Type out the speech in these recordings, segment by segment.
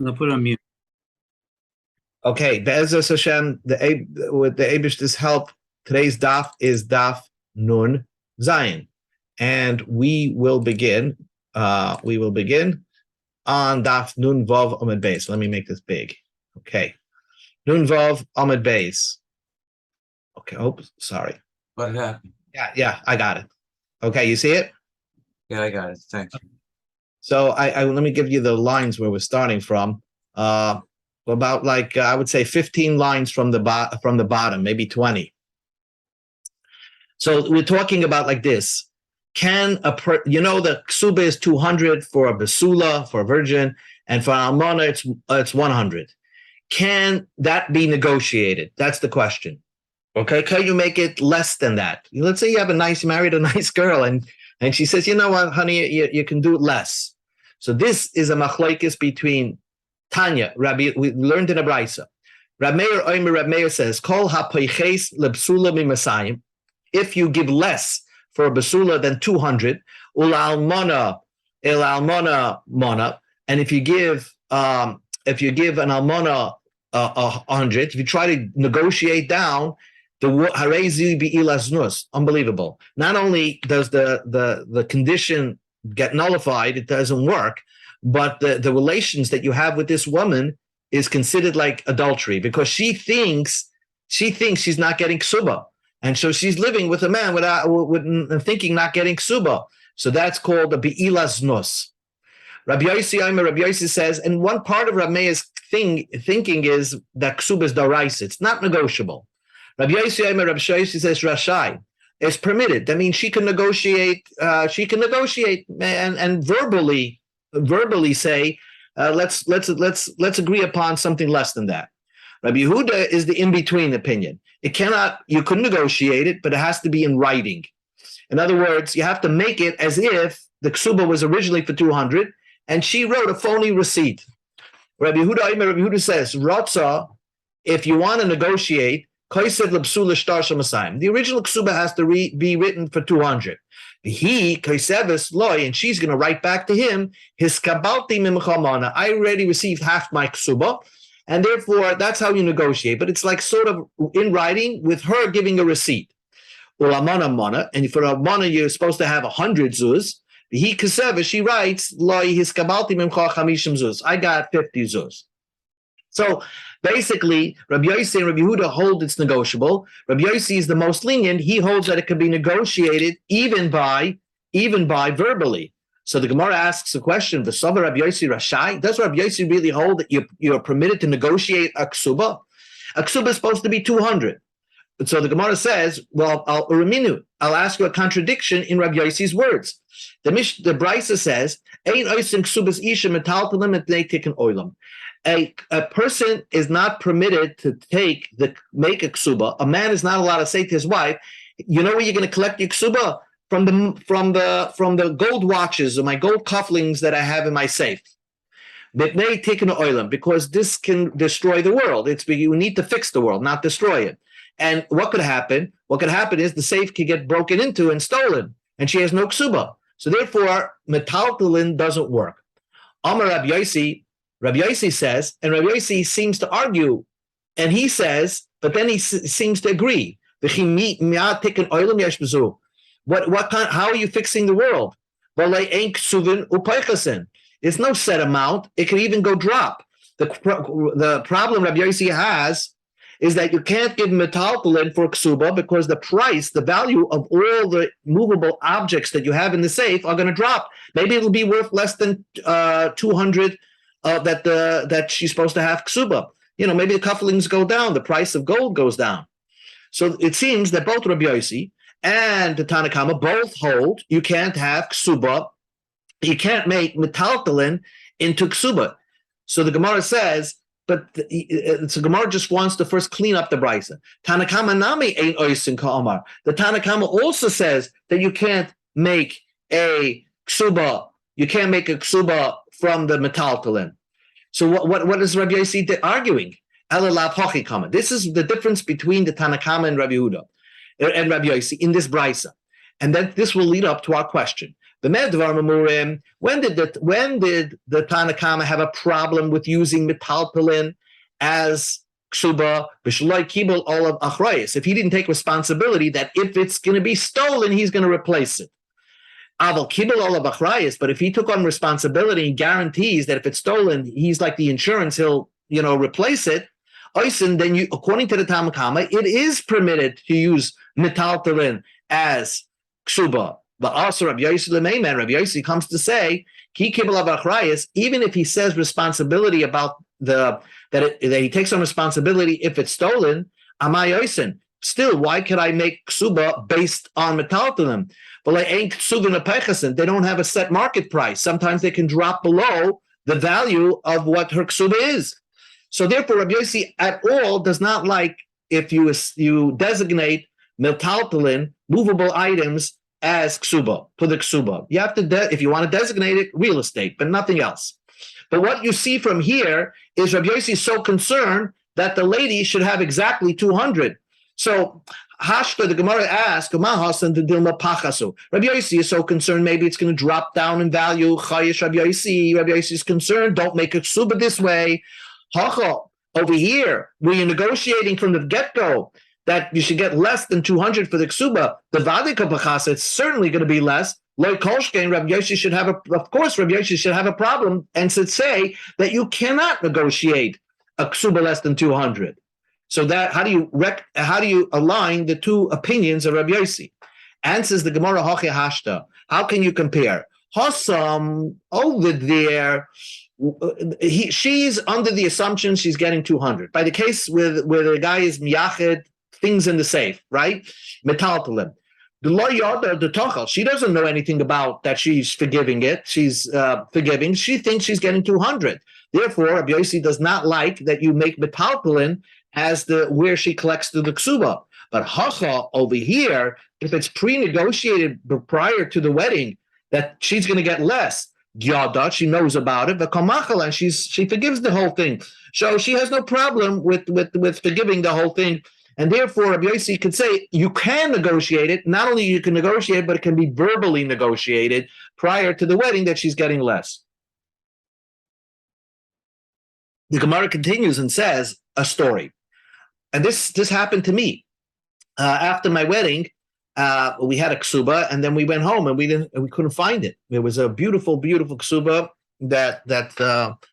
No, put on mute. Okay, Be'ezus Hashem, with the Eibishter's help, today's daf is Daf Nun Zayin, and we will begin. We will begin on Daf Nun Vav Amud Beis. Let me make this big. Okay, Nun Vav Amud Beis. Okay. Oops, sorry. What happened? Yeah, I got it. Okay, you see it? Yeah, I got it. Thanks. So I let me give you the lines where we're starting from. About I would say 15 lines from the bottom, maybe 20. So we're talking about like this. Can the ksuba is 200 for a basula, for a virgin, and for an almana it's 100. Can that be negotiated? That's the question. Okay, can you make it less than that? Let's say you married a nice girl, and she says, you know what, honey, you can do it less. So this is a machlokes between Tanya, Rabbi, we learned in a brisa. Rab Meir says, "Kol hapoiches lebsula mimasayim." If you give less for a basula than 200, ul almana mana, and if you give an almana 100, if you try to negotiate down, the harezi be ilaznus, unbelievable. Not only does the condition get nullified, it doesn't work, but the relations that you have with this woman is considered like adultery because she thinks she's not getting ksuba, and so she's living with a man with thinking not getting ksuba. So that's called a be'ilas nus. Rabbi Yossi says, and one part of Rabbi Meir's thinking is that ksuba is daraisa. It's not negotiable. Rabbi Yossi says rashai. It's permitted. That means she can negotiate. And verbally say, let's agree upon something less than that. Rabbi Yehuda is the in-between opinion. You can negotiate it, but it has to be in writing. In other words, you have to make it as if the ksuba was originally for 200, and she wrote a phony receipt. Rabbi Yehuda says, Ratza, if you want to negotiate, the original ksuba has to be written for 200. He loy, and she's going to write back to him, his kabalti mimchamana. I already received half my ksuba, and therefore that's how you negotiate. But it's like sort of in writing with her giving a receipt. Ulamana mana, and for a mana you're supposed to have 100 zuz. He kasev, she writes loy his kabalti mimcha chamishim zuz. I got 50 zuz. So basically, Rabbi Yossi and Rabbi Yehuda hold it's negotiable. Rabbi Yossi is the most lenient. He holds that it can be negotiated even by verbally. So the Gemara asks the question: V'sava Rabbi Yossi rashai? Does Rabbi Yossi really hold that you're permitted to negotiate a ksuba? A ksuba is supposed to be 200. So the Gemara says, well, I'll ask you a contradiction in Rabbi Yossi's words. The Brisa says, "Ein oisin ksubas isha metaltalim et tikkun oilam." A person is not permitted to make a ksuba. A man is not allowed to say to his wife, "You know where you're going to collect your ksuba? From the gold watches or my gold cufflinks that I have in my safe." Because this can destroy the world. You need to fix the world, not destroy it. And what could happen? What could happen is the safe could get broken into and stolen, and she has no ksuba. So therefore, metaltalin doesn't work. Amar Rabbi Yossi says, and Rabbi Yossi seems to argue, and he says, but then he seems to agree. What kind? How are you fixing the world? There's no set amount. It can even go drop. The problem Rabbi Yossi has is that you can't give metaltalin for ksuba because the value of all the movable objects that you have in the safe are going to drop. Maybe it'll be worth less than 200. That she's supposed to have ksuba. Maybe the cufflinks go down, the price of gold goes down. So it seems that both Rabbi Yossi and the Tanna Kama both hold you can't have ksuba, you can't make metaltalin into ksuba. So the Gemara says, the Gemara just wants to first clean up the brisa. Tanna Kama nami ain't oisin ka'amar. The Tanna Kama also says that you can't make a ksuba. You can't make a ksuba from the metaltalin. So what is Rabbi Yossi arguing? This is the difference between the Tanna Kama and Rabbi Yehuda and Rabbi Yossi in this brisa. And then this will lead up to our question. When did the Tanakama have a problem with using metaltalin as ksuba? If he didn't take responsibility that if it's going to be stolen, he's going to replace it. But if he took on responsibility and guarantees that if it's stolen, he's like the insurance, he'll replace it. Then you, according to the Tanakama, it is permitted to use metaltalin as ksuba. But also Rabbi Yossi comes to say, even if he says responsibility about that he takes on responsibility if it's stolen, still, why could I make ksuba based on metaltalin? But they don't have a set market price. Sometimes they can drop below the value of what her ksuba is. So therefore, Rabbi Yossi at all does not like if you designate metaltalin, movable items, as ksuba, for the ksuba. You have to, if you want to designate it, real estate, but nothing else. But what you see from here is Rabbi Yossi is so concerned that the lady should have exactly 200. So Hashta, the Gemara asks, Rabbi Yossi is so concerned, maybe it's going to drop down in value. Chayish Rabbi Yossi is concerned, don't make a ksuba this way. Hacha, over here, where you're negotiating from the get-go, that you should get less than 200 for the ksuba, the vadika b'chasa, it's certainly going to be less. Like Kolshkein, Rabbi Yossi should have Rabbi Yossi should have a problem and should say that you cannot negotiate a ksuba less than 200. So that how do you align the two opinions of Rabbi Yossi? Answers the Gemara Hachi Hashta. How can you compare? Hossam over there, she's under the assumption she's getting 200. By the case where the guy is miyached things in the safe, right? Metaltalin. The lawyer, the tochel, she doesn't know anything about that she's forgiving it. She's forgiving. She thinks she's getting 200. Therefore, Rabbi Yossi does not like that you make metaltalin as where she collects the ksuba. But hacha over here, if it's pre-negotiated prior to the wedding, that she's going to get less. Yada, she knows about it, but and she forgives the whole thing. So she has no problem with forgiving the whole thing. And therefore, Rabbi Yossi could say you can negotiate it. Not only you can negotiate, but it can be verbally negotiated prior to the wedding that she's getting less. The Gemara continues and says a story, and this happened to me after my wedding. We had a ksuba, and then we went home, and we couldn't find it. It was a beautiful, beautiful ksuba that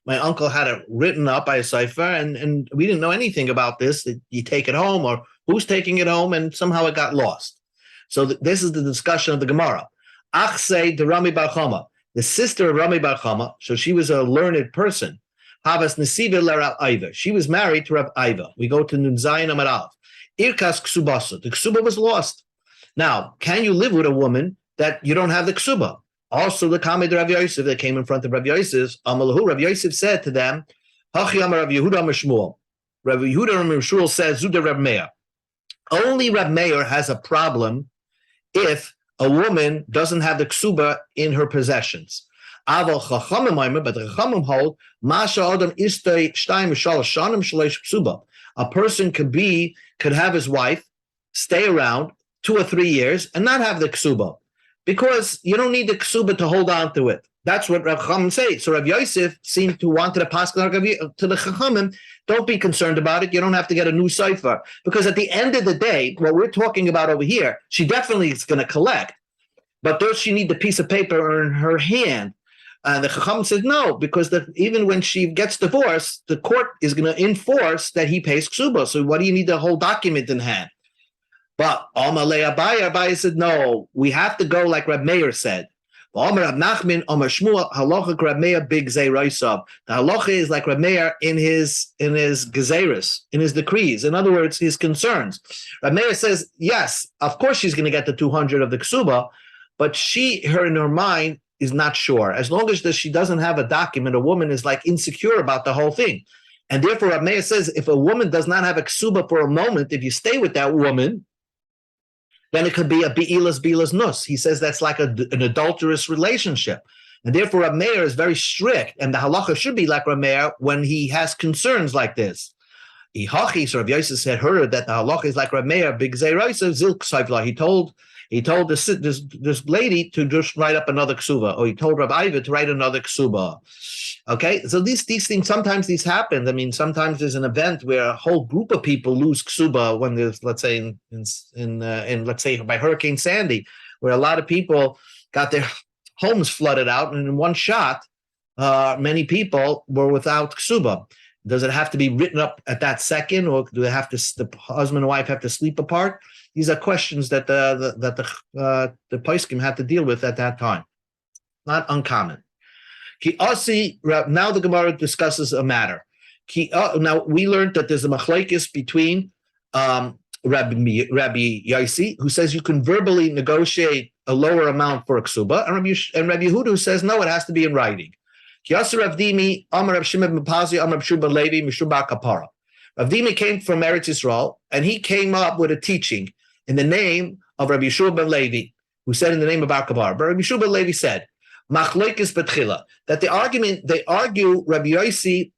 my uncle had it written up by a cipher, and we didn't know anything about this. That you take it home, or who's taking it home, and somehow it got lost. So this is the discussion of the Gemara. Achse de Rami Bar Chama, the sister of Rami Bar Chama, so she was a learned person. Havas Nesiva Rav Aiva. She was married to Rav Aiva. We go to Nun Zayin Amarav. Irkas Ksubasa. The ksuba was lost. Now, can you live with a woman that you don't have the ksuba? Also, the Kamed Rav Yosef that came in front of Rav Yosef, Amalahu, Rav Yosef said to them, Hachi Amar Rav Yehuda Amar Shmuel. Rav Yehuda Amar Shmuel says, Zuda Rav Meir. Only Rav Meir has a problem if a woman doesn't have the ksuba in her possessions. Aval Chachamim, but the Chachamim hold, Masha Adam Istay Shtayim Shalosh Shanim Shalosh Ksuba. A person could have his wife stay around 2 or 3 years and not have the ksuba, because you don't need the ksuba to hold on to it. That's what Rav Chachamim say. So Rav Yosef seemed to want to pass to the Chachamim, don't be concerned about it. You don't have to get a new cipher, because at the end of the day, what we're talking about over here, she definitely is going to collect, but does she need the piece of paper in her hand? And the Chacham says no, because even when she gets divorced, the court is going to enforce that he pays ksuba. So what do you need the whole document in hand? But Amalei Abaye said no, we have to go like Reb Meir said. The halacha is like Reb Meir in his gezeris, in his decrees. In other words, his concerns. Reb Meir says yes, of course she's going to get the 200 of the ksuba, but her in her mind is not sure. As long as she doesn't have a document, a woman is like insecure about the whole thing. And therefore, Reb Meir says, if a woman does not have a ksuba for a moment, if you stay with that woman, then it could be a bi'ilas nus. He says that's like an adulterous relationship. And therefore, Reb Meir is very strict, and the halacha should be like Reb Meir when he has concerns like this. So Rav Yosef said, heard that the halacha is like Reb Meir, big zeh. He told He told this lady to just write up another ksuba, or he told Rabbi Iva to write another ksuba. Okay, so these things, sometimes these happen. I mean, sometimes there's an event where a whole group of people lose ksuba when there's, let's say, in let's say by Hurricane Sandy, where a lot of people got their homes flooded out, and in one shot, many people were without ksuba. Does it have to be written up at that second, or do they have to? The husband and wife have to sleep apart? These are questions that the poskim had to deal with at that time. Not uncommon. Now the Gemara discusses a matter. Now we learned that there's a machlekes between Rabbi Yaisi, who says you can verbally negotiate a lower amount for a ksuba, and Rabbi Yehuda, who says no, it has to be in writing. Rav Dimi came from Eretz Yisrael, and he came up with a teaching in the name of Rabbi Yeshua ben Levi, who said in the name of Bar Kabar. But Rabbi Yeshua ben Levi said, Machlekes betchila, that the argument, they argue, Rabbi Yossi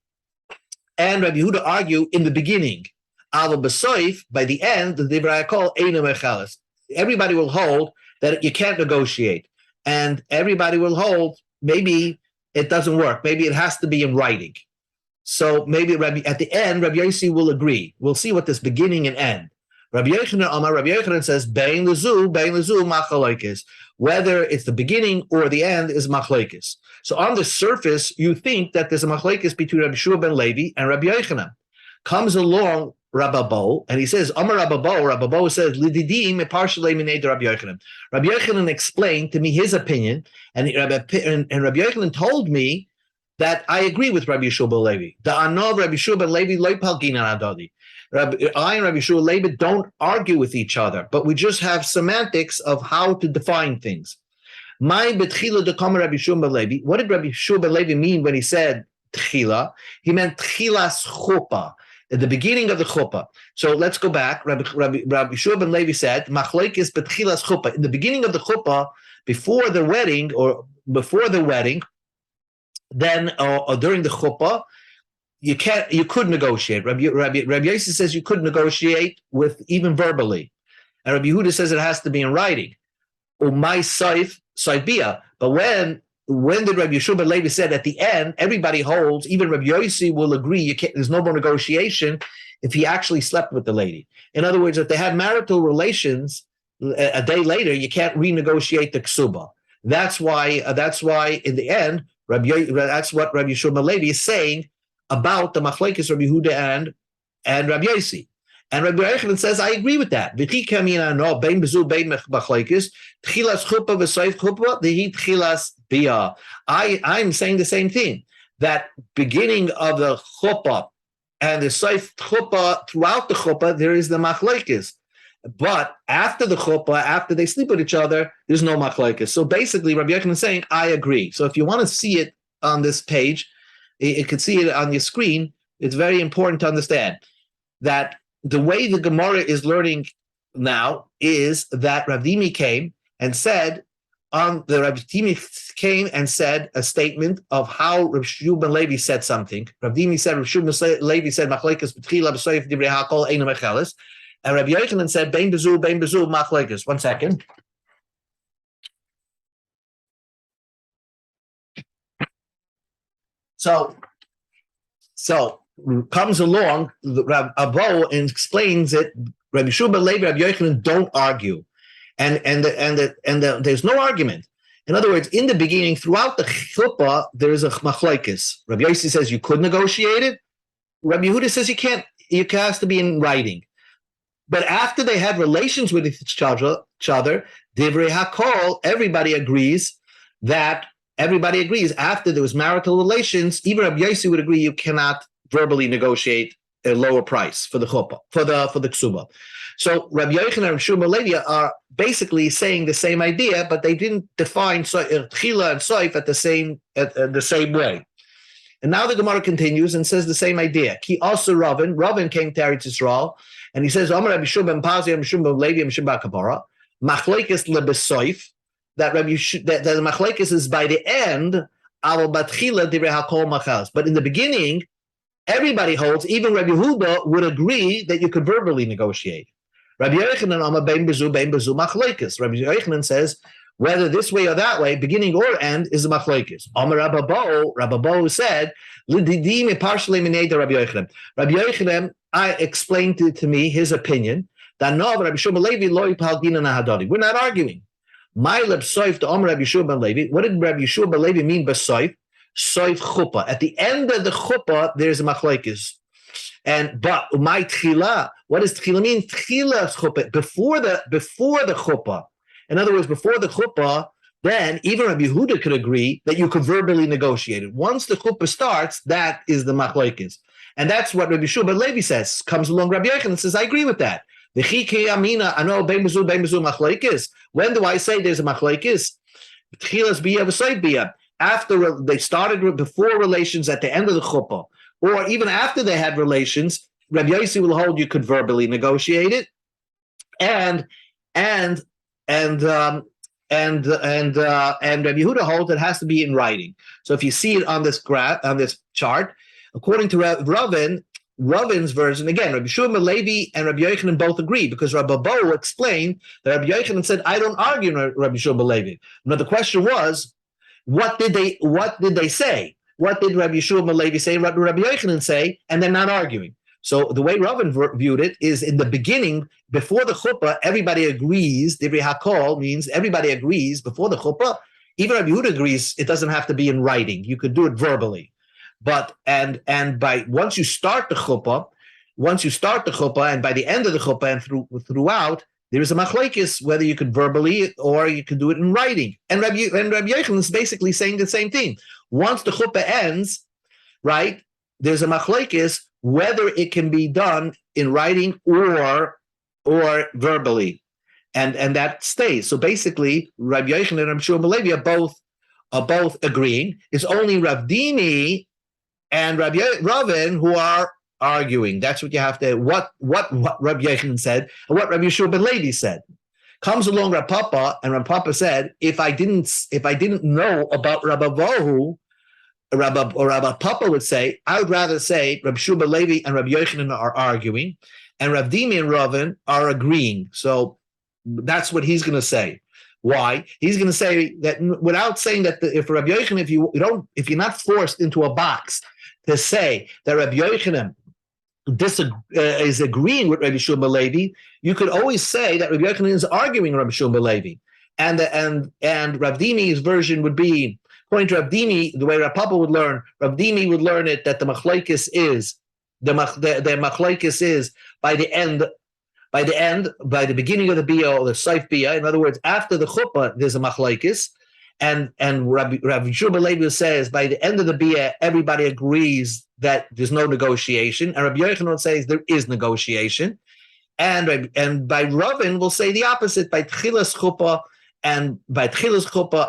and Rabbi Yehuda argue in the beginning. Ava b'soif, by the end, the divrei hakol eina mecheles. Everybody will hold that you can't negotiate, and everybody will hold maybe it doesn't work. Maybe it has to be in writing. So maybe at the end, Rabbi Yossi will agree. We'll see what this beginning and end. Rabbi Yochanan says, bein lezu machlokes. Whether it's the beginning or the end is machlokes. So on the surface, you think that there's a machlokes between Rabbi Shua ben Levi and Rabbi Yochanan. Comes along Rabbi Bo, and he says, Amar Rabbi Bo says, Lididim partially mined Rabbi Yochanan. Rabbi Yochanan explained to me his opinion, and Rabbi Yochanan told me that I agree with Rabbi Yeshua ben Levi. The Anov Rabbi Yeshua ben Levi loy palginan adodi. I and Rabbi Yeshua ben Levi don't argue with each other, but we just have semantics of how to define things. My betchila dekama Rabbi Yeshua ben Levi. What did Rabbi Yeshua ben Levi mean when he said tchila? He meant tchilas chuppah, at the beginning of the chuppah. So let's go back. Rabbi Yeshua ben Levi said, machlokes betchilas chuppah. In the beginning of the chuppah, before the wedding, then or during the chuppah, you could negotiate. Rabbi Yossi says you could negotiate with even verbally, and Rabbi Yehuda says it has to be in writing. Umay saif saibia. But when did Rabbi Yeshua ben Levi said at the end, everybody holds, even Rabbi Yossi will agree, there's no more negotiation if he actually slept with the lady. In other words, if they had marital relations a day later, you can't renegotiate the ksuba. That's why in the end, that's what Rabbi Yeshua ben Levi is saying about the machlekes Rabbi Yehuda and Rabbi Yossi. And Rabbi Yochanan says, I agree with that. I'm saying the same thing, that beginning of the chuppah and the seif chuppah, throughout the chuppah, there is the machlekes. But after the chuppah, after they sleep with each other, there's no machlekes. So basically, Rabbi Yochanan is saying, I agree. So if you want to see it on this page, you can see it on your screen. It's very important to understand that the way the Gemara is learning now is that Rav Dimi came and said a statement of how Rav Shua ben Levi said something. Rav Dimi said, Rav Shua ben Levi said, machlekes b'tchila b'soif divrei hakol eina mecheles. And Rabbi Yochanan said, bein bezu machlekes. 1 second. So comes along Rav Abo and explains it. Rabbi Shua ben Levi, Rabbi Yochanan don't argue, and there's no argument. In other words, in the beginning, throughout the chuppah, there is a machlokes. Rabbi Yossi says you could negotiate it. Rabbi Yehuda says you can't. It has to be in writing. But after they have relations with each other, divrei hakol, everybody agrees. After there was marital relations, even Rabbi Yossi would agree you cannot verbally negotiate a lower price for the chuppah, for the ksuba. So Rabbi Yochanan and Rabbi Shua ben Levi are basically saying the same idea, but they didn't define tchila and soif at the same way. And now the Gemara continues and says the same idea. Ki also Ravin came to Eretz Yisrael, and he says, Amar Rabbi Shua ben Pazi, Rabbi Shua ben Levi, Rabbi Shua ben Kapara, machlekes lebesoif, that the machlekes is by the end, al batchila divrei hakol machas. But in the beginning, everybody holds, even Rabbi Yehuda would agree that you could verbally negotiate. Rabbi Yochanan Amar bein bezu machlokes. Rabbi Yochanan says whether this way or that way, beginning or end, is a machlokes. Amar Rabbi Bo said, "L'didim partially mineda Rabbi Yochanan." Rabbi Yochanan, I explained to me his opinion. That no, Rabbi Shua Levi lo yipal dinan ahadodi. We're not arguing. My leb soif to Amar Rabbi Shua Levi. What did Rabbi Shua Levi mean by soif? Soif chuppah. At the end of the chuppah, there's a machlokes. But my tchila, what does tchila mean? Tchila chuppah, before the chuppah. In other words, before the chuppah, then even Rabbi Yehuda could agree that you could verbally negotiate it. Once the chuppah starts, that is the machlokes. And that's what Rabbi Shua Levi says. Comes along Rabbi Yochanan and says, I agree with that. When do I say there's a machlokes? After they started, before relations, at the end of the chuppah, or even after they had relations, Rabbi Yossi will hold you could verbally negotiate it, and Rabbi Yehuda holds it has to be in writing. So if you see it on this graph, on this chart, according to Ravin's version, again, Rabbi Shua Levi and Rabbi Yochanan both agree, because Rabbi Bo explained that Rabbi Yochanan said, I don't argue with Rabbi Shua Levi. Now the question was, what did they say? What did Rabbi Shua Levi say? Rabbi Yochanan say, and they're not arguing. So the way Ravin viewed it is in the beginning, before the chuppah, everybody agrees. Divrei hakol means everybody agrees before the chuppah. Even Rabbi Yehuda agrees it doesn't have to be in writing. You could do it verbally. But and by once you start the chuppah, and by the end of the chuppah and throughout, there is a machlokes whether you could verbally or you could do it in writing. And Rabbi Yochanan is basically saying the same thing. Once the chuppah ends, right, there's a machlokes whether it can be done in writing or verbally, and that stays. So basically, Rabbi Yochanan and Rabbi Shua Levi are both agreeing. It's only Rav Dimi and Ravin who are arguing. That's what you have to. What Rabbi Yochanan said and what Rabbi Shua Levi said. Comes along Rav Papa, and Rav Papa said, if I didn't know about Rabbi Vohu, Rabbi Papa would say, I would rather say Rabbi Shua Levi and Rabbi Yochanan are arguing, and Rav Dimi and Ravin are agreeing. So that's what he's going to say. Why? He's going to say that without saying that if Rabbi Yochanan, if you're not forced into a box to say that Rabbi Yochanan is agreeing with Rabbi Shua Levi, you could always say that Rabbi Yochanan is arguing Rabbi Shua Levi, and Rav Dimi's version would be, according to Rav Dimi, the way Rav Papa would learn, Rav Dimi would learn it that the machlokes is by the beginning of the bia or the saif bia. In other words, after the chuppah, there's a machlokes, and Rabbi Shua Levi says by the end of the bia, everybody agrees that there's no negotiation, and Rabbi Yochanan says there is negotiation, and by Ravin will say the opposite by tchilas chuppah. And by tchilas chuppah,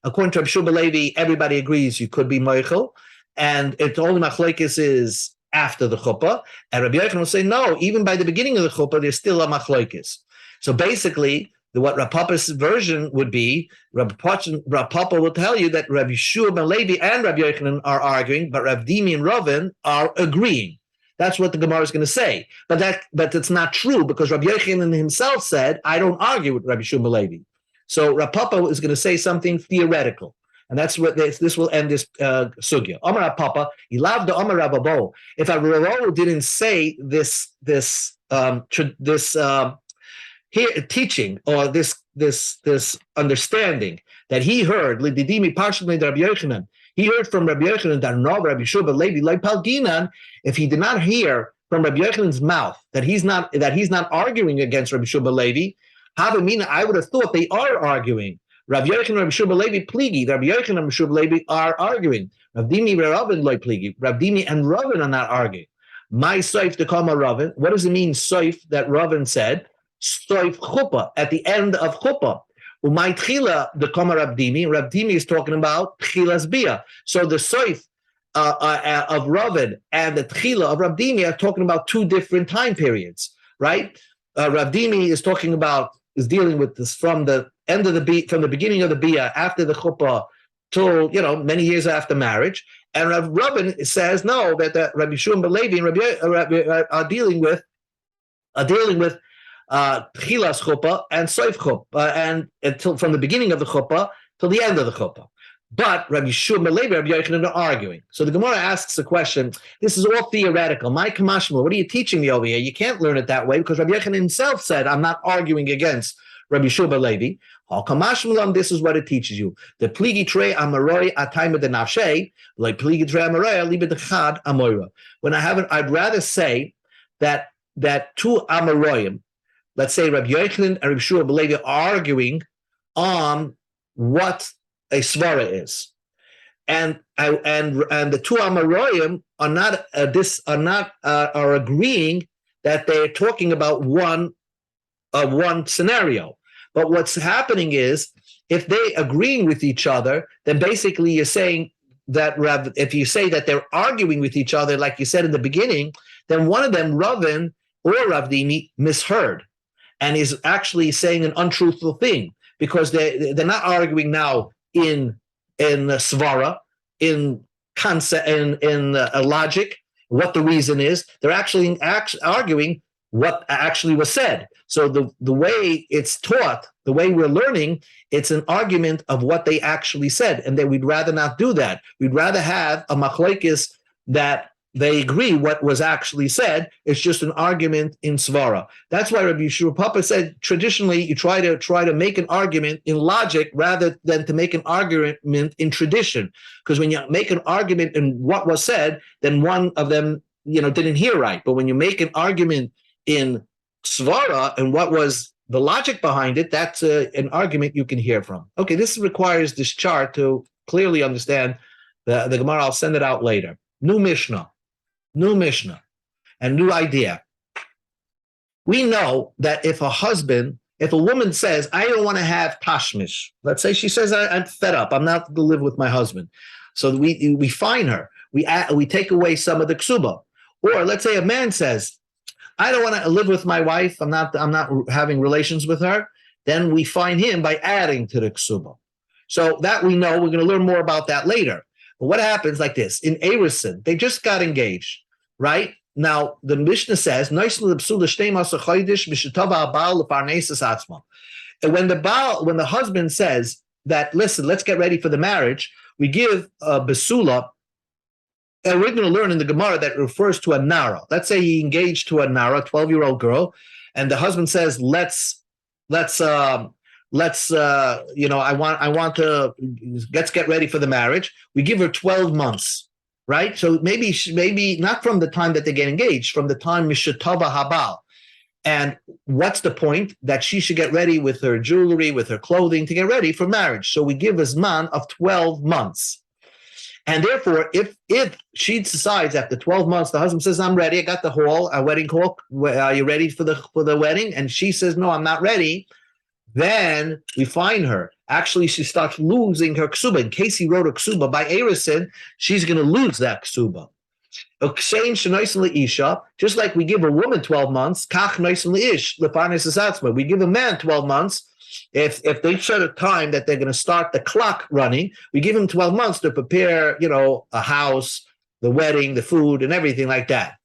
according to Rabbi Shua Levi, everybody agrees you could be moichel, and it's only machlokes is after the chuppah. And Rabbi Yochanan will say no, even by the beginning of the chuppah, there's still a machlokes. So basically, what Rav Papa's version would be, Rav Papa will tell you that Rabbi Shua Levi and Rabbi Yochanan are arguing, but Rav Dimi and Ravin are agreeing. That's what the Gemara is going to say. But it's not true, because Rabbi Yochanan himself said, I don't argue with Rabbi Shua Levi. So Rav Papa is going to say something theoretical. And that's what this will end this sugya. Amar Rav Papa, Ilav the Amar Rav Abo. If Rav Abo didn't say this teaching or this understanding that he heard, Lididimi partially Rabbi Yochanan, he heard from Rabbi Yochanan that no Rabbi Shua Levi like Palginan. If he did not hear from Rabbi Yochanan's mouth that he's not arguing against Rabbi Shua Levi, Havamina, I would have thought they are arguing. Rabbi Yochanan and Rabbi Shua Levi pligi. Rabbi Yochanan and Rabbi Shua Levi are arguing. Rav Dimi and Ravin like pligi. Rav Dimi and Ravin are not arguing. My soif to kama Ravin. What does it mean soif that Ravin said? Soif chuppah at the end of chuppah. Umay tchila the kama Rav Dimi. Rav Dimi is talking about tchilas bia. So the soif of Ravin and the tchila of Rav Dimi are talking about two different time periods, right? Rav Dimi is dealing with this from the end of from the beginning of the bia after the chuppah till many years after marriage, and Ravin says no, that Rabbi Shua Levi and Rabbi are dealing with dealing with Tchilas chuppah and Soif chuppah, and until from the beginning of the chuppah till the end of the chuppah. But Rabbi Yeshua and Rabbi Yochanan are arguing. So the Gemara asks the question, this is all theoretical. My Kamashma, what are you teaching me over here? You can't learn it that way because Rabbi Yochanan himself said, I'm not arguing against Rabbi Yeshua ben Levi. This is what it teaches you. The pligi tre amaroi ataima de nafshe, like pligi tre amaroi libe de chad amoira. When I haven't, I'd rather say that two amaroim, let's say Rabbi Yochanan and Rabbi Yeshua ben Levi, are arguing on what a svara is, and the two Amoraim are agreeing that they're talking about one scenario. But what's happening is, if they agreeing with each other, then basically you're saying that if you say that they're arguing with each other, like you said in the beginning, then one of them, Ravin or Ravdimi, misheard and is actually saying an untruthful thing, because they're not arguing now in svara, in concept, in logic, what the reason is. They're actually arguing what actually was said. So the way it's taught, the way we're learning, it's an argument of what they actually said, and that we'd rather not do that. We'd rather have a machlokes that they agree what was actually said. It's just an argument in svara. That's why Rabbi Yeshua Papa said traditionally you try to make an argument in logic rather than to make an argument in tradition. Because when you make an argument in what was said, then one of them didn't hear right. But when you make an argument in svara and what was the logic behind it, that's an argument you can hear from. Okay, this requires this chart to clearly understand the Gemara. I'll send it out later. New Mishnah, and new idea. We know that if a woman says, I don't want to have tashmish, let's say she says, I'm fed up, I'm not going to live with my husband. So we fine her, we take away some of the ksuba. Or let's say a man says, I don't want to live with my wife, I'm not having relations with her, then we fine him by adding to the ksuba. So that we know, we're going to learn more about that later. But what happens like this, in Erison, they just got engaged, right? Now, the Mishnah says, and when the husband says that, listen, let's get ready for the marriage, we give a besula, and we're going to learn in the Gemara that refers to a nara. Let's say he engaged to a nara, 12-year-old girl, and the husband says, let's get ready for the marriage. We give her 12 months, right? So maybe not from the time that they get engaged, from the time mishatava habal. And what's the point? That she should get ready with her jewelry, with her clothing to get ready for marriage. So we give a zman of 12 months. And therefore, if she decides after 12 months, the husband says, I'm ready, I got the wedding hall, are you ready for the wedding? And she says, no, I'm not ready. Then we find her. Actually, she starts losing her ksuba. In case he wrote a ksuba by Erison, she's going to lose that ksuba. Just like we give a woman 12 months, we give a man 12 months. If they set a time that they're going to start the clock running, we give him 12 months to prepare, a house, the wedding, the food, and everything like that.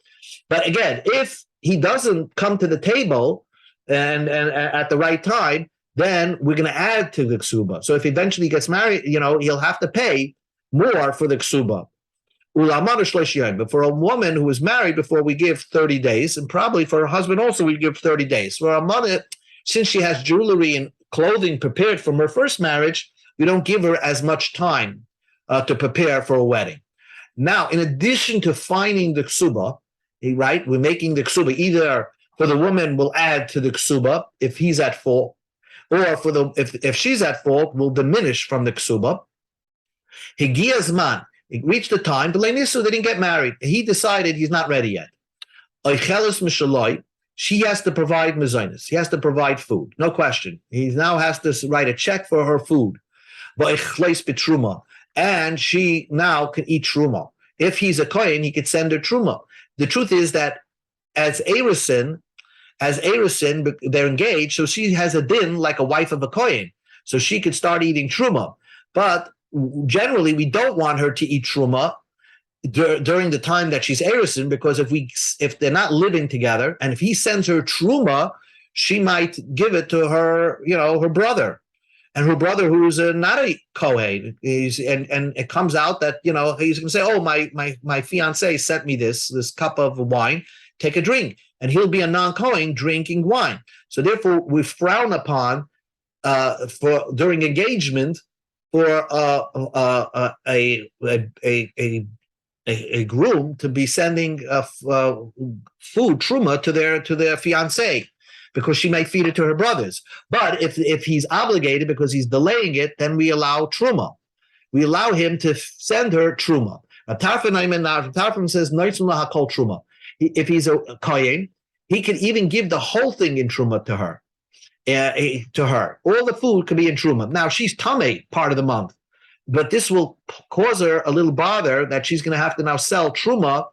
But again, if he doesn't come to the table and at the right time, then we're going to add to the ksuba. So if he eventually gets married, he'll have to pay more for the ksuba. But for a woman who is married before, we give 30 days, and probably for her husband also we give 30 days. For a mother, since she has jewelry and clothing prepared from her first marriage, we don't give her as much time to prepare for a wedding. Now, in addition to finding the ksuba, right, we're making the ksuba either for the woman, we'll add to the ksuba if he's at fault, or if she's at fault, we'll diminish from the ksuba. Higiyazman, it reached the time, but Leinisu, they didn't get married. He decided he's not ready yet. She has to provide mezainis. He has to provide food, no question. He now has to write a check for her food. And she now can eat truma. If he's a kohen, he could send her truma. The truth is that as Erison, they're engaged, so she has a din like a wife of a kohen. So she could start eating truma. But generally, we don't want her to eat truma during the time that she's Erisin, because if they're not living together, and if he sends her truma, she might give it to her, her brother. And her brother, who's not a Kohen, and it comes out that he's going to say, "Oh, my fiance sent me this cup of wine. Take a drink," and he'll be a non-Kohen drinking wine. So therefore, we frown upon for during engagement for a groom to be sending food truma to their fiance, because she might feed it to her brothers. But if he's obligated because he's delaying it, then we allow truma. We allow him to send her truma. Tarfon says truma. If he's a kohen, he can even give the whole thing in truma to her. All the food could be in truma. Now she's tamei part of the month, but this will cause her a little bother that she's going to have to now sell truma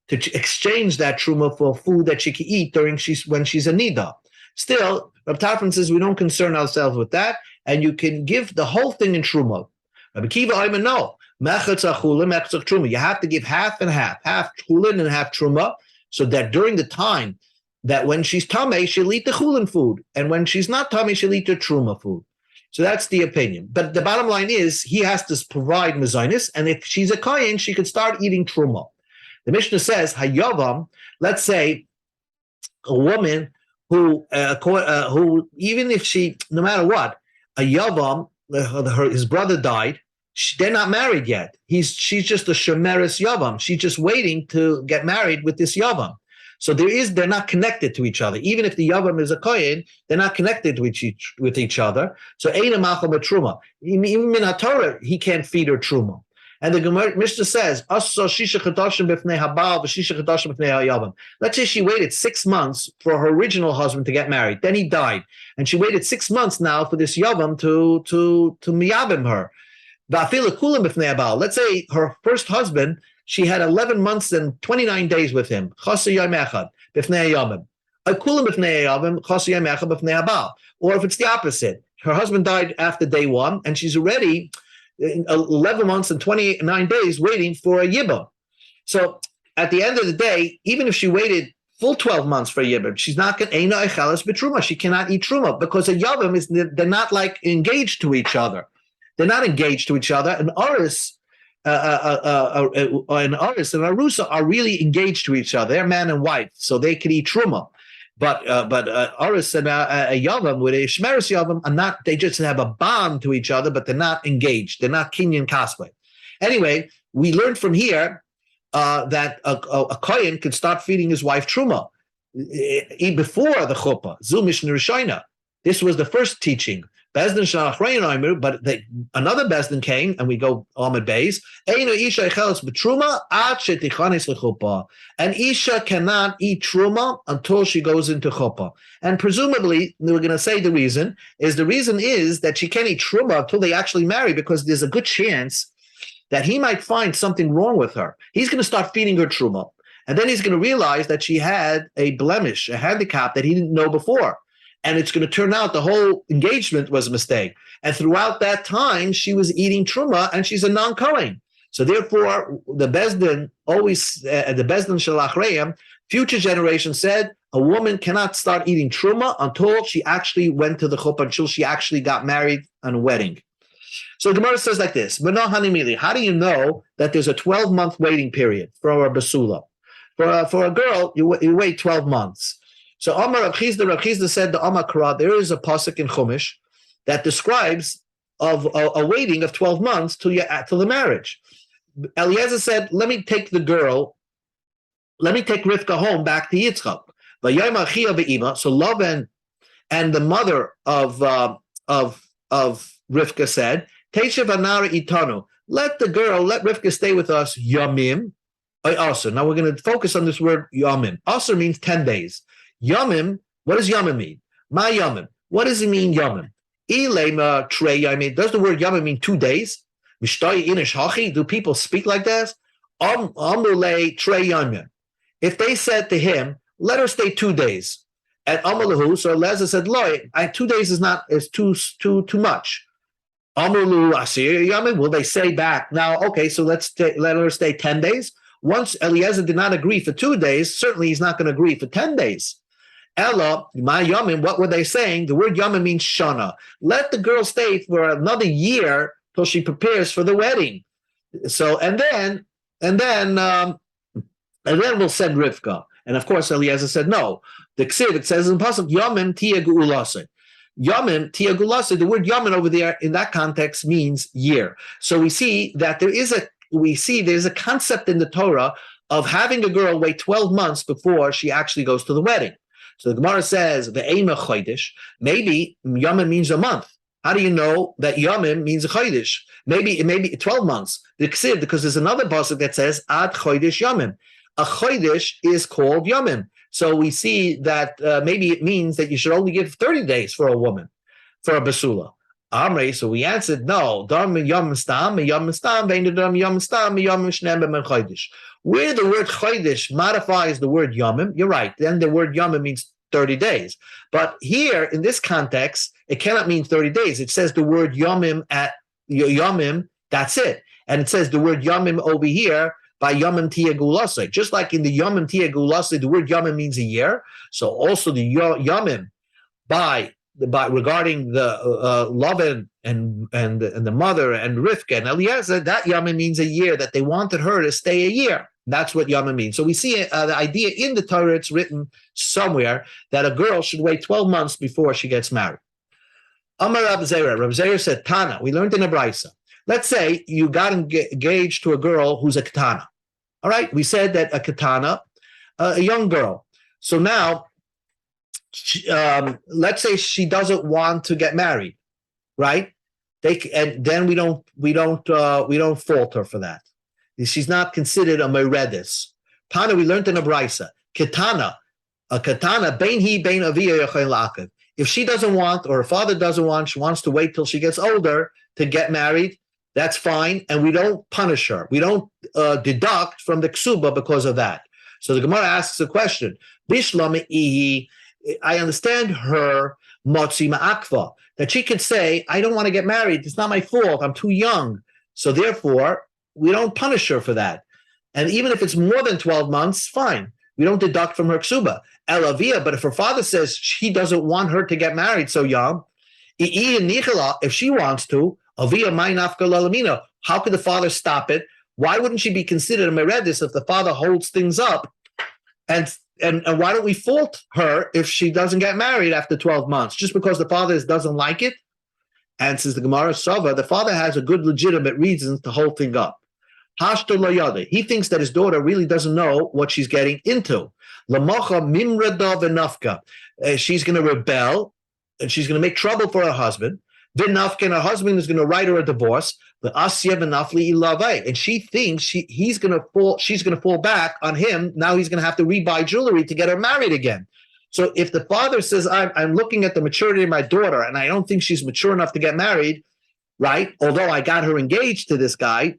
to exchange that truma for food that she can eat when she's a nida. Still, Reb Tarfon says we don't concern ourselves with that, and you can give the whole thing in truma. Rabbi Kiva Omer, no. You have to give half and half chulin and half truma, so that during the time that when she's tamei, she'll eat the chulin food, and when she's not tamei, she'll eat the truma food. So that's the opinion. But the bottom line is he has to provide mezainis, and if she's a kohen, she could start eating truma. The Mishnah says hayavam. Let's say a woman who even if she, no matter what, a yavam, his brother died. They're not married yet. She's just a shemeres yavam. She's just waiting to get married with this yavam. So they're not connected to each other. Even if the yavam is a kohen, they're not connected with each other. So eina machal betruma. Even min haTorah, he can't feed her truma. And the Mishnah says, let's say she waited 6 months for her original husband to get married. Then he died. And she waited 6 months now for this yavam to miyabim her. Let's say her first husband, she had 11 months and 29 days with him. Or if it's the opposite, her husband died after day one, and she's already 11 months and 29 days waiting for a yibam. So at the end of the day, even if she waited full 12 months for a yibam, she's not going to, she cannot eat truma, because a yibam they're not like engaged to each other. They're not engaged to each other. And Aris and Arusa are really engaged to each other. They're man and wife, so they can eat truma. But Aris and a Yavam with a Shmeres Yavam are not, they just have a bond to each other, but they're not engaged. They're not Kinyan Kasbeh. Anyway, we learned from here that a Kohen could start feeding his wife Truma before the Chuppah. Zu Mishnah Rishona. This was the first teaching. Bezdin Shalachrein Omer, but another Bezdin came, and we go Ahmed Beis. Eino Isha Echeles B'Truma Ad Shetichanes LeChuppah. An Isha cannot eat Truma until she goes into Chuppah. And presumably, we're going to say the reason is that she can't eat Truma until they actually marry, because there's a good chance that he might find something wrong with her. He's going to start feeding her Truma, and then he's going to realize that she had a blemish, a handicap that he didn't know before. And it's going to turn out the whole engagement was a mistake. And throughout that time, she was eating truma, and she's a non-Kohen. So therefore, the Bezdin always, the Bezdin Shalachreim, future generations said, a woman cannot start eating truma until she actually went to the chuppah, until she actually got married on a wedding. So the Gemara says like this, how do you know that there's a 12-month waiting period for a basula? For a girl, you wait 12 months. So Amar Rav Chizda said the Amar Kara, there is a pasuk in Chumash that describes of a waiting of 12 months till the marriage. Eliezer said, let me take Rivka home back to Yitzchak. So Lavan and the mother of Rivka said, Teshav Anara Itanu, let Rivka stay with us Yamim. Also, now we're going to focus on this word Yamim. Also means 10 days. Yamim, what does Yamim mean? Ma Yamim. What does it mean, Yamim? Ilema Trey Yamim. Does the word Yamim mean 2 days? Mishtai Inish Hachi. Do people speak like this? Amule Trey Yamim. If they said to him, let her stay 2 days. And Amalahu, so Eliezer said, Loy, 2 days is too much. Amalu Asir Yamim. Will they say back now, okay, so let her stay 10 days? once Eliezer did not agree for 2 days, certainly he's not going to agree for 10 days. Ella, my yamin, what were they saying? The word yamin means shana. Let the girl stay for another year till she prepares for the wedding. So, and then we'll send Rivka. And of course, Eliezer said no. The Ksiv, it says in Pasuk, Yamim tia gu'ulase. Yamim tia gu'ulase, the word yamin over there in that context means year. So we see that there's a concept in the Torah of having a girl wait 12 months before she actually goes to the wedding. So the Gemara says, Ve'ema chodesh, maybe Yamim means a month. How do you know that Yamim means a chodesh? Maybe 12 months. The Ksiv, because there's another pasuk that says, Ad chodesh Yamim. A chodesh is called Yamim. So we see that maybe it means that you should only give 30 days for a woman, for a basula. Amrei, so we answered, no. Where the word chodesh modifies the word yamim, you're right. Then the word yamim means 30 days. But here, in this context, it cannot mean 30 days. It says the word yamim at yamim, that's it. And it says the word yamim over here by yamim tia gulase. Just like in the yamim tia gulase, the word yamim means a year. So also the yamim by regarding the Lavan and the mother and Rivka and Eliezer, that Yamim means a year, that they wanted her to stay a year. That's what Yamim means. So we see the idea in the Torah, it's written somewhere that a girl should wait 12 months before she gets married. Amar Rav Zera said, Tana, we learned in a Brisa. Let's say you got engaged to a girl who's a Ketana. All right, we said that a Ketana, a young girl. So now, let's say she doesn't want to get married, right? And then we don't fault her for that. She's not considered a meredis. Tana, we learned in a brisa. A katana, bein he bein aviyah yochel la'akev. If she doesn't want, or her father doesn't want, she wants to wait till she gets older to get married, that's fine, and we don't punish her. We don't deduct from the ksuba because of that. So the Gemara asks a question. Bishlam ihi. I understand her motzi ma'akva, that she could say, I don't want to get married. It's not my fault. I'm too young. So therefore, we don't punish her for that. And even if it's more than 12 months, fine. We don't deduct from her ksuba. Elavia, but if her father says he doesn't want her to get married so young, if she wants to, avia ma'inafka lalamina, how could the father stop it? Why wouldn't she be considered a meredis if the father holds things up? And why don't we fault her if she doesn't get married after 12 months, just because the father doesn't like it? And says the Gemara Sava, the father has a good legitimate reason to hold things up. Hashto lo yada. He thinks that his daughter really doesn't know what she's getting into. Lamocha mimrada v'nafka. She's going to rebel, and she's going to make trouble for her husband. V'nafka, and her husband is going to write her a divorce. And she thinks she's going to fall back on him. Now he's going to have to rebuy jewelry to get her married again. So if the father says, I'm looking at the maturity of my daughter and I don't think she's mature enough to get married, right? Although I got her engaged to this guy,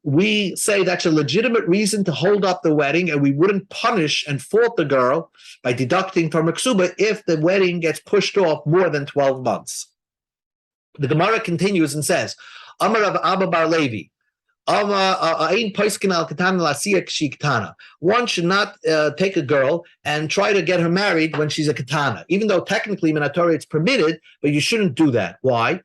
we say that's a legitimate reason to hold up the wedding, and we wouldn't punish and fault the girl by deducting from her ksuba if the wedding gets pushed off more than 12 months. The Gemara continues and says, Amar Rav Abba Bar Levi, one should not take a girl and try to get her married when she's a katana, even though technically in Torah it's permitted, but you shouldn't do that. Why?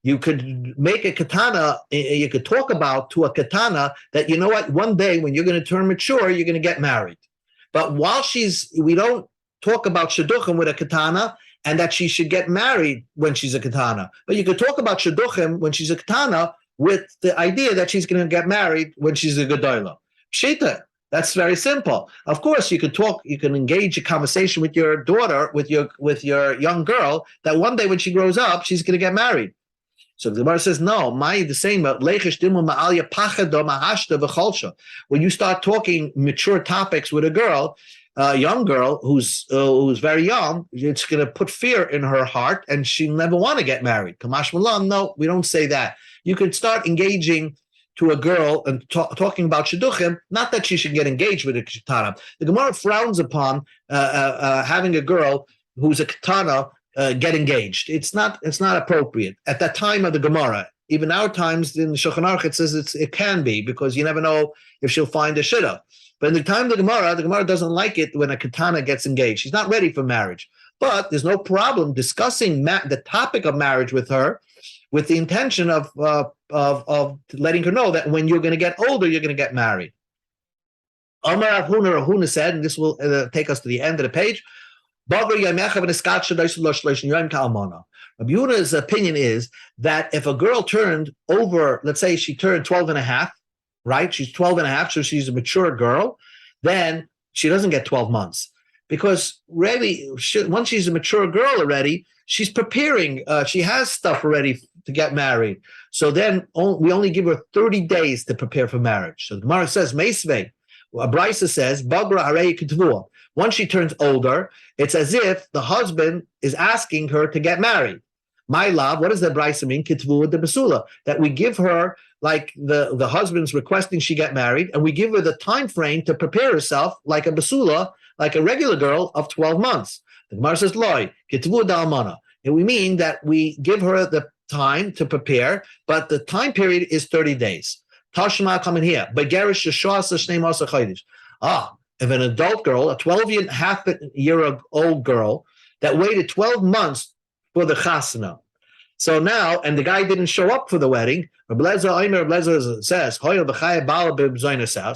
You could make a katana, you could talk about to a katana that, you know what, one day when you're going to turn mature, you're going to get married. But while we don't talk about shidduchim with a katana, and that she should get married when she's a katana. But you could talk about shidduchim when she's a katana with the idea that she's going to get married when she's a gedola. Pshita, that's very simple. Of course, you can engage a conversation with your daughter, with your young girl, that one day when she grows up, she's going to get married. So the Gemara says, no, the same. When you start talking mature topics with a girl, young girl who's very young, it's going to put fear in her heart, and she'll never want to get married. Kamash Malam, no, we don't say that. You could start engaging to a girl and talking about shidduchim, not that she should get engaged with a katana. The Gemara frowns upon having a girl who's a katana get engaged. It's not appropriate at that time of the Gemara. Even our times in Shulchan Aruch, it says it can be, because you never know if she'll find a shidduch. But in the time of the Gemara doesn't like it when a katana gets engaged. She's not ready for marriage. But there's no problem discussing the topic of marriage with her, with the intention of letting her know that when you're going to get older, you're going to get married. Amar Rav Huna said, and this will take us to the end of the page, Rabbi Yehuda's opinion is that if a girl turned over, let's say she turned 12 and a half, right? She's 12 and a half, so she's a mature girl, then she doesn't get 12 months. Because really, once she's a mature girl already, she's preparing. She has stuff already to get married. So then we only give her 30 days to prepare for marriage. So the Gemara says, Meisvei, Brisa says, Bagra Harei Ketvua. Once she turns older, it's as if the husband is asking her to get married. My love, what does the Brisa mean? Ketvua de Basula. That we give her, like the husband's requesting she get married, and we give her the time frame to prepare herself like a Basula, like a regular girl of 12 months. The Gemara says, Loi, Ketvua da Almana. And we mean that we give her the time to prepare, but the time period is 30 days. Tashma coming here. If an adult girl, a 12-and-a-half-year-old girl that waited 12 months for the chasana. So now, and the guy didn't show up for the wedding, Rabbi Lezer says,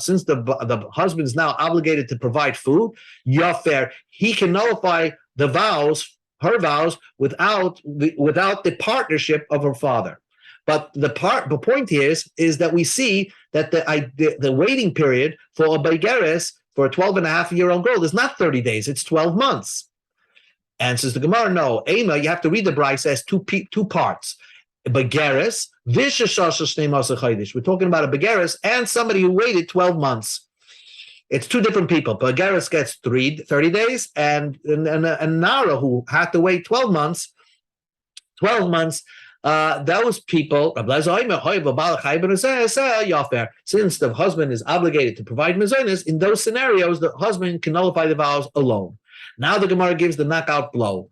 since the husband is now obligated to provide food, yafer, he can nullify the vows, her vows, without the partnership of her father. But the point is that we see that the waiting period for a Baigeres, for a 12-and-a-half-year-old girl, is not 30 days, it's 12 months. And says the Gemara, no, Ema, you have to read the Brisa as two parts. Baigeres, we're talking about a Baigeres and somebody who waited 12 months. It's two different people. Baigeres gets 30 days, and Nara, who had to wait 12 months, those people, since the husband is obligated to provide mezonos, in those scenarios, the husband can nullify the vows alone. Now the Gemara gives the knockout blow.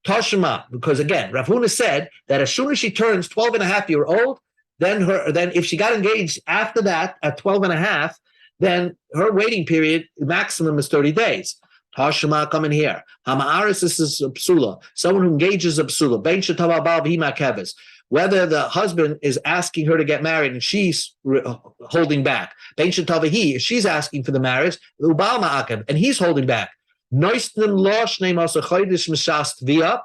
Toshima, because again, Rav Huna said that as soon as she turns 12-and-a-half-year-old, then if she got engaged after that at 12-and-a-half, then her waiting period maximum is 30 days. Tashima coming here. Hama'aris is a psula. Someone who engages a psula. Ben shetava bal v'hima keves. Whether the husband is asking her to get married and she's holding back. Ben shetava he, she's asking for the marriage. Ubal ma'akev, and he's holding back. Noisnim lo shnei masa chodesh mishas tvia.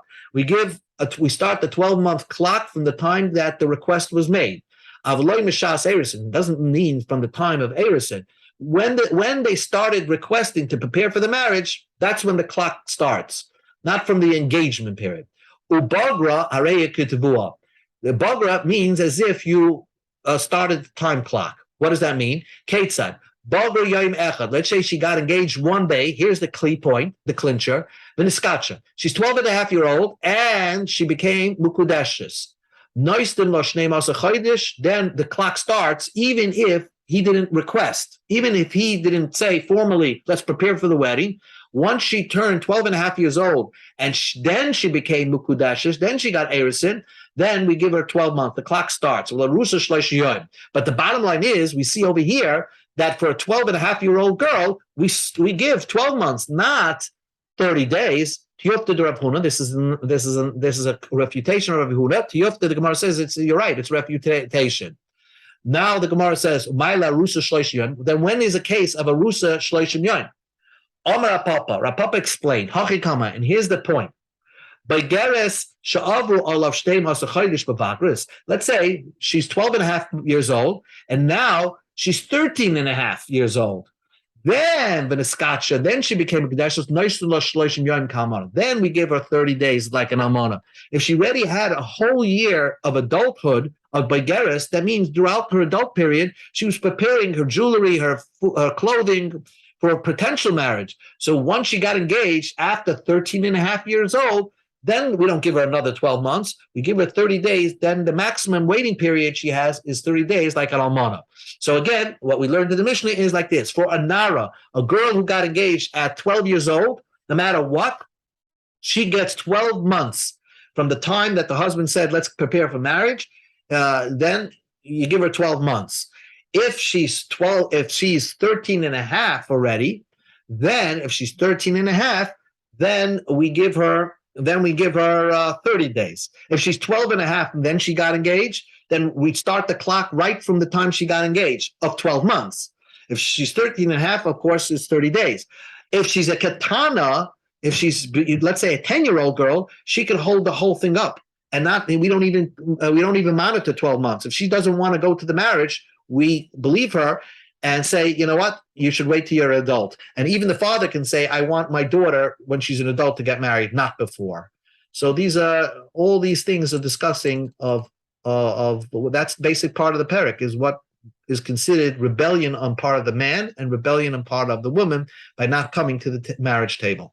We start the 12-month clock from the time that the request was made. Avloi mishas erison doesn't mean from the time of erison. When they started requesting to prepare for the marriage, that's when the clock starts, not from the engagement period. Ubagra areya kitavua. The bagra means as if you started the time clock. What does that mean? Ketzad. Bagra yom echad. Let's say she got engaged one day. Here's the key point, the clincher. V'niskacha. She's 12-and-a-half-year-old, and she became mukudeshes. Noisten lo shnei masa chodesh. Then the clock starts, even if he didn't request, even if he didn't say formally, let's prepare for the wedding. Once she turned 12-and-a-half years old, and then she became mukudeshes, then she got erison, then we give her 12 months. The clock starts. But the bottom line is, we see over here that for a 12-and-a-half-year-old girl, we give 12 months, not 30 days. Tiyufta de Rav Huna. This is a refutation of Rav Huna. Tiyufta, the Gemara says you're right. It's refutation. Now the Gemara says, "Maila rusa shloishim." Then when is a case of a rusa shloishim yon? Omar Rapapa explained, Hachikama, and here's the point. Baigeres sha'avru alav shteim hasachaydish b'vagris. Let's say she's 12-and-a-half years old, and now she's 13-and-a-half years old. Then she became a Kedeshus, then we give her 30 days like an Almana. If she already had a whole year of adulthood of Baigeres, that means throughout her adult period, she was preparing her jewelry, her clothing for a potential marriage. So once she got engaged after 13-and-a-half years old, then we don't give her another 12 months. We give her 30 days. Then the maximum waiting period she has is 30 days like an Almana. So again, what we learned in the Mishnah is like this. For a Nara, a girl who got engaged at 12 years old, no matter what, she gets 12 months from the time that the husband said, let's prepare for marriage. then you give her 12 months. If she's 13 and a half already, then if she's 13 and a half, then we give her 30 days. If she's 12 and a half and then she got engaged, then we start the clock right from the time she got engaged of 12 months. If she's 13 and a half, of course, it's 30 days. If she's a katana, if she's, let's say, a 10-year-old girl, she can hold the whole thing up. And we don't even monitor 12 months. If she doesn't want to go to the marriage, we believe her and say, you know what, you should wait till you're an adult. And even the father can say, I want my daughter when she's an adult to get married, not before. So all these things are discussing of that's basic part of the parak, is what is considered rebellion on part of the man and rebellion on part of the woman by not coming to the marriage table.